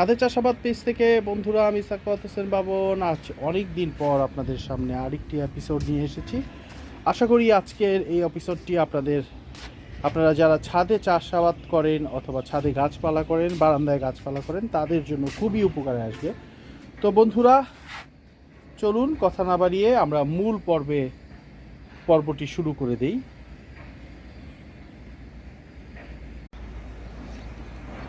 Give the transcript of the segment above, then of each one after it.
ছাদে চাষাবাদ পেজ থেকে বন্ধুরা, আমি সাখাওয়াত হোসেন বাবন। আজ অনেক দিন পর আপনাদের সামনে আরেকটি এপিসোড নিয়ে এসেছি। আশা করি আজকের এই এপিসোডটি আপনারা যারা ছাদে চাষাবাদ করেন অথবা ছাদে গাছপালা করেন, বারান্দায় গাছপালা করেন, তাদের জন্য খুবই উপকারে আসবে। তো বন্ধুরা, চলুন কথা না বাড়িয়ে আমরা মূল পর্বটি শুরু করে দেই।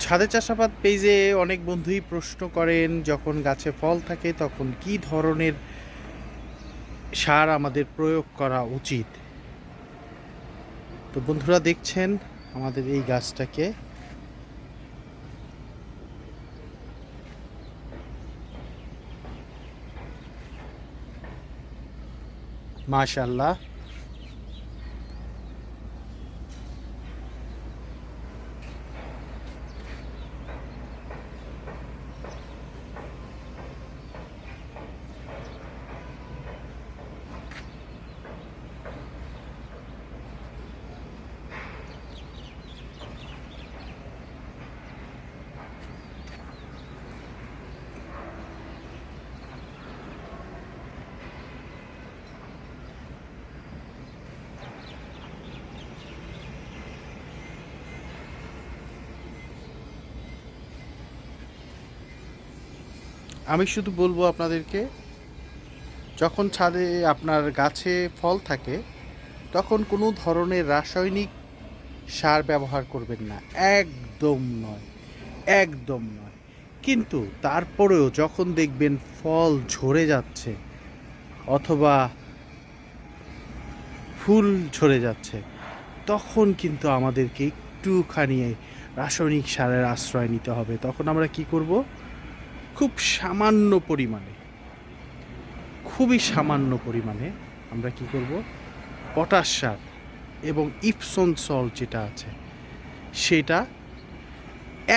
ছাদে চাষাবাদ পেজে অনেক বন্ধুই প্রশ্ন করেন, যখন গাছে ফল থাকে তখন কি ধরনের সার আমাদের প্রয়োগ করা উচিত। তো বন্ধুরা, দেখছেন আমাদের এই গাছটাকে, মাশাআল্লাহ। আমি শুধু বলবো আপনাদেরকে, যখন ছাদে আপনার গাছে ফল থাকে তখন কোনো ধরনের রাসায়নিক সার ব্যবহার করবেন না, একদম নয়, একদম নয়। কিন্তু তারপরেও যখন দেখবেন ফল ঝরে যাচ্ছে অথবা ফুল ঝরে যাচ্ছে, তখন কিন্তু আমাদেরকে একটুখানি রাসায়নিক সারের আশ্রয় নিতে হবে। তখন আমরা কি করব? খুব সামান্য পরিমাণে, খুবই সামান্য পরিমাণে আমরা কি করব? পটাশ সার এবং ইপসন সল্ট যেটা আছে সেটা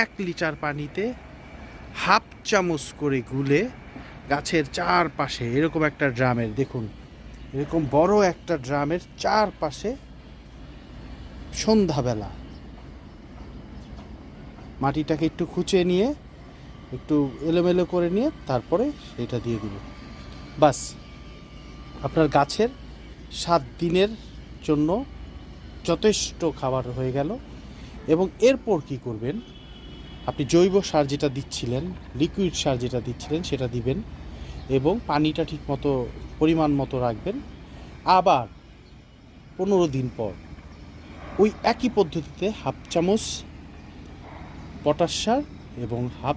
1 লিটার পানিতে হাফ চামচ করে গুলে গাছের চারপাশে, এরকম একটা ড্রামের, দেখুন এরকম বড় একটা ড্রামের চারপাশে সন্ধ্যাবেলা মাটিটাকে একটু খুঁচিয়ে নিয়ে, একটু এলোমেলো করে নিয়ে তারপরে সেটা দিয়ে দিব। বাস, আপনার গাছের 7 দিনের জন্য যথেষ্ট খাবার হয়ে গেল। এবং এরপর কি করবেন? আপনি জৈব সার যেটা দিচ্ছিলেন, লিকুইড সার যেটা দিচ্ছিলেন সেটা দিবেন এবং পানিটা ঠিক মতো পরিমাণ মতো রাখবেন। আবার 15 দিন পর ওই একই পদ্ধতিতে হাফ চামচ পটাশ সার এবং হাফ